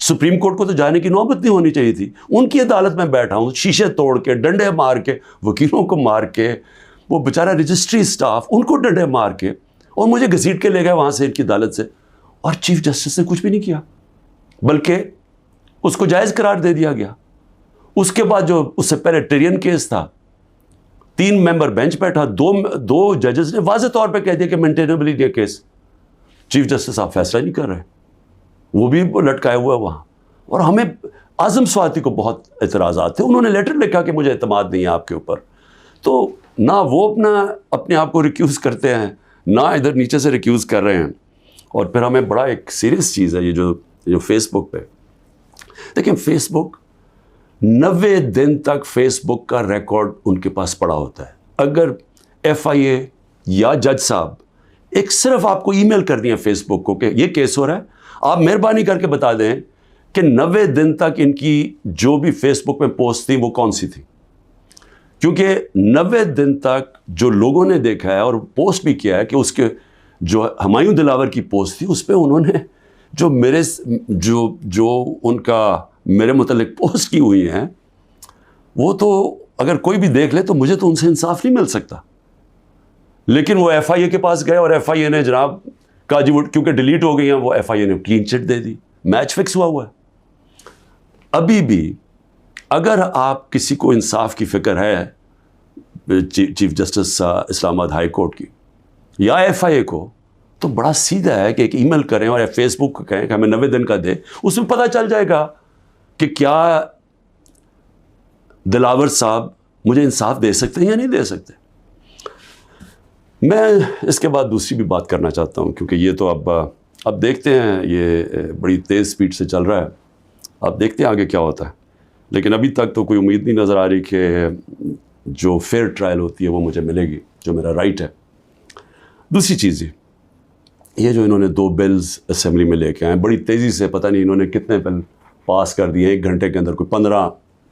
Supreme court کو تو جانے کی نوبت نہیں ہونی چاہیے تھی. ان کی عدالت میں بیٹھا ہوں, شیشے توڑ کے, ڈنڈے مار کے, وکیلوں کو مار کے, وہ بیچارہ رجسٹری اسٹاف ان کو ڈنڈے مار کے, اور مجھے گھسیٹ کے لے گئے وہاں سے ان کی عدالت سے, اور چیف جسٹس نے کچھ بھی نہیں کیا, بلکہ اس کو جائز قرار دے دیا گیا. اس کے بعد جو اس سے پہلے ٹرین کیس تھا, 3 ممبر بینچ بیٹھا, دو ججز نے واضح طور پہ کہہ دیا کہ مینٹینیبل ہی یہ کیس, چیف جسٹس آپ فیصلہ نہیں کر رہے, وہ بھی لٹکائے ہوا وہاں. اور ہمیں اعظم سواتی کو بہت اعتراضات تھے, انہوں نے لیٹر لکھا کہ مجھے اعتماد نہیں ہے آپ کے اوپر. تو نہ وہ اپنے آپ کو ریکیوز کرتے ہیں, نہ ادھر نیچے سے ریکیوز کر رہے ہیں. اور پھر ہمیں بڑا ایک سیریس چیز ہے یہ جو فیس بک پہ دیکھیں, فیس بک 90 دن تک فیس بک کا ریکارڈ ان کے پاس پڑا ہوتا ہے. اگر FIA یا جج صاحب ایک صرف آپ کو ای میل کرنی ہے فیس بک کو کہ یہ کیس ہو رہا ہے, آپ مہربانی کر کے بتا دیں کہ 90 دن تک ان کی جو بھی فیس بک میں پوسٹ تھی وہ کون سی تھی. کیونکہ 90 دن تک جو لوگوں نے دیکھا ہے اور پوسٹ بھی کیا ہے کہ اس کے جو ہمایوں دلاور کی پوسٹ تھی, اس پہ انہوں نے جو ان کا میرے متعلق پوسٹ کی ہوئی ہیں, وہ تو اگر کوئی بھی دیکھ لے تو مجھے تو ان سے انصاف نہیں مل سکتا. لیکن وہ FIA کے پاس گئے اور FIA نے جناب کہا جی وہ کیونکہ ڈیلیٹ ہو گئی ہیں, وہ FIA نے کلین چٹ دے دی, میچ فکس ہوا ہے. ابھی بھی اگر آپ کسی کو انصاف کی فکر ہے چیف جسٹس اسلام آباد ہائی کورٹ کی یا FIA کو, تو بڑا سیدھا ہے کہ ایک ای میل کریں اور فیس بک کو کہیں کہ ہمیں 90 دن کا دے. اس میں پتہ چل جائے گا کہ کیا دلاور صاحب مجھے انصاف دے سکتے ہیں یا نہیں دے سکتے. میں اس کے بعد دوسری بھی بات کرنا چاہتا ہوں, کیونکہ یہ تو اب دیکھتے ہیں, یہ بڑی تیز سپیڈ سے چل رہا ہے, اب دیکھتے ہیں آگے کیا ہوتا ہے. لیکن ابھی تک تو کوئی امید نہیں نظر آ رہی کہ جو فیئر ٹرائل ہوتی ہے وہ مجھے ملے گی, جو میرا رائٹ ہے. دوسری چیز یہ جو انہوں نے 2 بلز اسمبلی میں لے کے آئے بڑی تیزی سے, پتہ نہیں انہوں نے کتنے بل پاس کر دیے 1 گھنٹے کے اندر, کوئی 15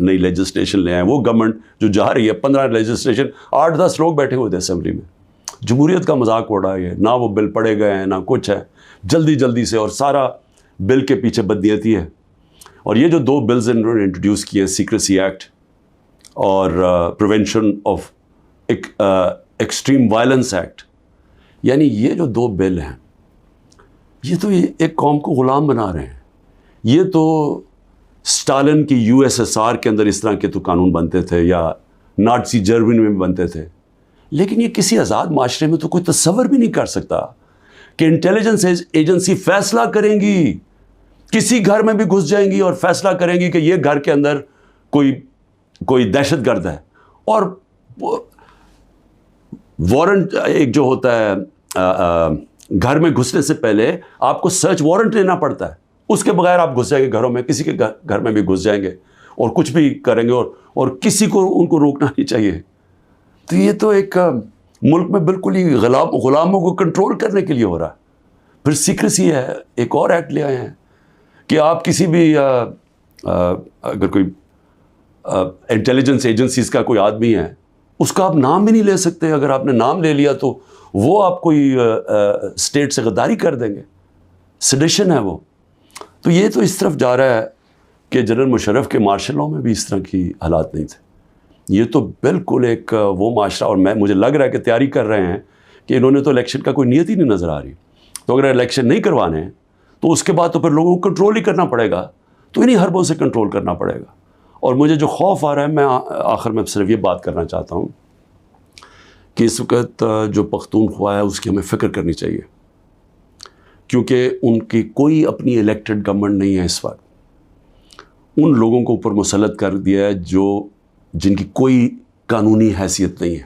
نئی لیجسلیشن لے آئے. وہ گورنمنٹ جو جا رہی ہے 15 لیجسلیشن, 8-10 لوگ بیٹھے ہوئے تھے اسمبلی میں, جمہوریت کا مذاق اڑا ہے. نہ وہ بل پڑھے گئے ہیں نہ کچھ ہے, جلدی سے, اور سارا بل کے پیچھے بدنیتی ہے. اور یہ جو 2 بلز انہوں نے انٹروڈیوس کیے ہیں, سیکریسی ایکٹ اور prevention of extreme violence act, یعنی یہ جو 2 بل ہیں یہ تو ایک قوم کو غلام بنا رہے ہیں. یہ تو اسٹالن کی USSR کے اندر اس طرح کے تو قانون بنتے تھے, یا نازی جرمنی میں بنتے تھے. لیکن یہ کسی آزاد معاشرے میں تو کوئی تصور بھی نہیں کر سکتا کہ انٹیلیجنس ایجنسی فیصلہ کریں گی, کسی گھر میں بھی گھس جائیں گی اور فیصلہ کریں گی کہ یہ گھر کے اندر کوئی دہشت گرد ہے, اور وارنٹ ایک جو ہوتا ہے گھر میں گھسنے سے پہلے آپ کو سرچ وارنٹ لینا پڑتا ہے, اس کے بغیر آپ گھس جائیں گے گھروں میں, کسی کے گھر میں بھی گھس جائیں گے اور کچھ بھی کریں گے, اور کسی کو ان کو روکنا نہیں چاہیے. تو یہ تو ایک ملک میں بالکل ہی غلاموں کو کنٹرول کرنے کے لیے ہو رہا ہے. پھر سیکریسی ہے, ایک اور ایکٹ لے آئے ہیں کہ آپ کسی بھی اگر کوئی انٹیلیجنس ایجنسیز کا کوئی آدمی ہے, اس کا آپ نام بھی نہیں لے سکتے. اگر آپ نے نام لے لیا تو وہ آپ کوئی اسٹیٹ سے غداری کر دیں گے, سیڈیشن ہے وہ. تو یہ تو اس طرف جا رہا ہے کہ جنرل مشرف کے مارشل لاء میں بھی اس طرح کی حالات نہیں تھے. یہ تو بالکل ایک وہ معاشرہ, اور مجھے لگ رہا ہے کہ تیاری کر رہے ہیں کہ انہوں نے تو الیکشن کا کوئی نیت ہی نہیں نظر آ رہی. تو اگر الیکشن نہیں کروانے ہیں تو اس کے بعد تو پھر لوگوں کو کنٹرول ہی کرنا پڑے گا, تو انہیں حربوں سے کنٹرول کرنا پڑے گا. اور مجھے جو خوف آ رہا ہے, میں آخر میں صرف یہ بات کرنا چاہتا ہوں کہ اس وقت جو پختونخوا ہے اس کی ہمیں فکر کرنی چاہیے, کیونکہ ان کی کوئی اپنی الیکٹڈ گورنمنٹ نہیں ہے اس وقت. ان لوگوں کو اوپر مسلط کر دیا ہے جن کی کوئی قانونی حیثیت نہیں ہے,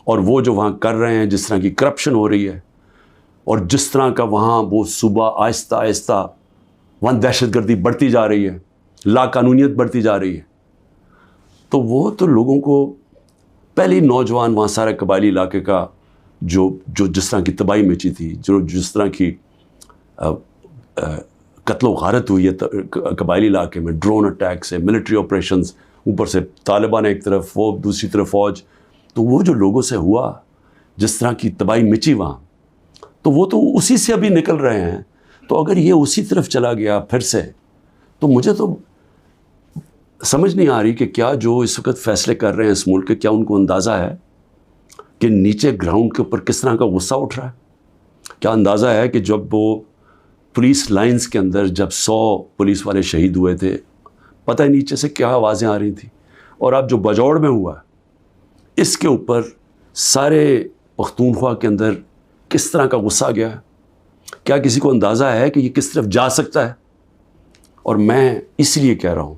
اور وہ جو وہاں کر رہے ہیں, جس طرح کی کرپشن ہو رہی ہے, اور جس طرح کا وہاں وہ صوبہ آہستہ آہستہ وہاں دہشت گردی بڑھتی جا رہی ہے, لا قانونیت بڑھتی جا رہی ہے. تو وہ تو لوگوں کو پہلے نوجوان وہاں سارے قبائلی علاقے کا جو جس طرح کی تباہی مچی تھی, جس طرح کی قتل و غارت ہوئی ہے قبائلی علاقے میں, ڈرون اٹیک سے, ملٹری آپریشنز, اوپر سے طالبان ایک طرف, وہ دوسری طرف فوج, تو وہ جو لوگوں سے ہوا, جس طرح کی تباہی مچی وہاں, تو وہ تو اسی سے ابھی نکل رہے ہیں. تو اگر یہ اسی طرف چلا گیا پھر سے، تو مجھے تو سمجھ نہیں آ رہی کہ کیا جو اس وقت فیصلے کر رہے ہیں اس ملک کے، کیا ان کو اندازہ ہے کہ نیچے گراؤنڈ کے اوپر کس طرح کا غصہ اٹھ رہا ہے؟ کیا اندازہ ہے کہ جب وہ پولیس لائنز کے اندر جب 100 پولیس والے شہید ہوئے تھے، پتہ ہے نیچے سے کیا آوازیں آ رہی تھیں؟ اور اب جو بجوڑ میں ہوا اس کے اوپر سارے پختونخوا کے اندر کس طرح کا غصہ گیا ہے؟ کیا کسی کو اندازہ ہے کہ یہ کس طرف جا سکتا ہے؟ اور میں اس لیے کہہ رہا ہوں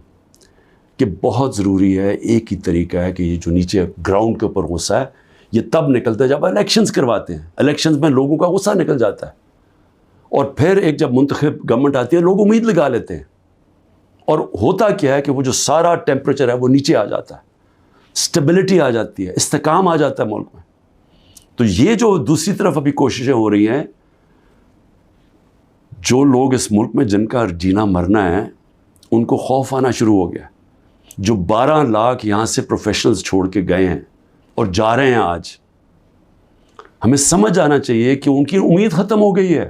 کہ بہت ضروری ہے، ایک ہی طریقہ ہے کہ یہ جو نیچے گراؤنڈ کے اوپر غصہ ہے یہ تب نکلتا ہے جب الیکشنز کرواتے ہیں. الیکشنز میں لوگوں کا غصہ نکل جاتا ہے، اور پھر ایک جب منتخب گورنمنٹ آتی ہے لوگ امید لگا لیتے ہیں، اور ہوتا کیا ہے کہ وہ جو سارا ٹیمپریچر ہے وہ نیچے آ جاتا ہے، اسٹیبلٹی آ جاتی ہے، استحکام آ جاتا ہے ملک میں. تو یہ جو دوسری طرف ابھی کوششیں ہو رہی ہیں، جو لوگ اس ملک میں جن کا جینا مرنا ہے ان کو خوف آنا شروع ہو گیا. جو 12 لاکھ یہاں سے پروفیشنلز چھوڑ کے گئے ہیں اور جا رہے ہیں، آج ہمیں سمجھ آنا چاہیے کہ ان کی امید ختم ہو گئی ہے.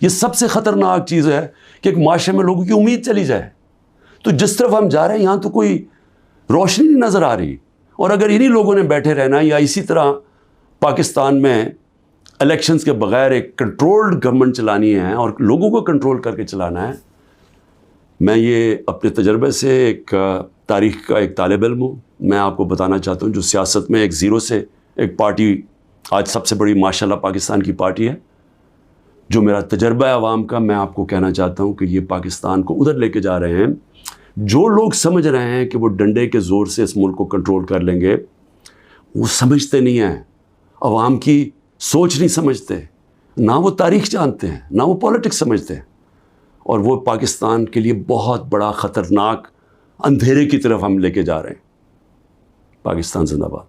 یہ سب سے خطرناک چیز ہے کہ ایک معاشرے میں لوگوں کی امید چلی جائے. تو جس طرف ہم جا رہے ہیں یہاں تو کوئی روشنی نہیں نظر آ رہی، اور اگر انہی لوگوں نے بیٹھے رہنا یا اسی طرح پاکستان میں الیکشنز کے بغیر ایک کنٹرولڈ گورنمنٹ چلانی ہے اور لوگوں کو کنٹرول کر کے چلانا ہے. میں یہ اپنے تجربے سے ایک تاریخ کا ایک طالب علم ہوں. میں آپ کو بتانا چاہتا ہوں جو سیاست میں ایک زیرو سے ایک پارٹی آج سب سے بڑی ماشاءاللہ پاکستان کی پارٹی ہے، جو میرا تجربہ ہے عوام کا، میں آپ کو کہنا چاہتا ہوں کہ یہ پاکستان کو ادھر لے کے جا رہے ہیں. جو لوگ سمجھ رہے ہیں کہ وہ ڈنڈے کے زور سے اس ملک کو کنٹرول کر لیں گے، وہ سمجھتے نہیں ہیں، عوام کی سوچ نہیں سمجھتے، نہ وہ تاریخ جانتے ہیں، نہ وہ پولیٹکس سمجھتے ہیں، اور وہ پاکستان کے لیے بہت بڑا خطرناک اندھیرے کی طرف ہم لے کے جا رہے ہیں. پاکستان زندہ باد.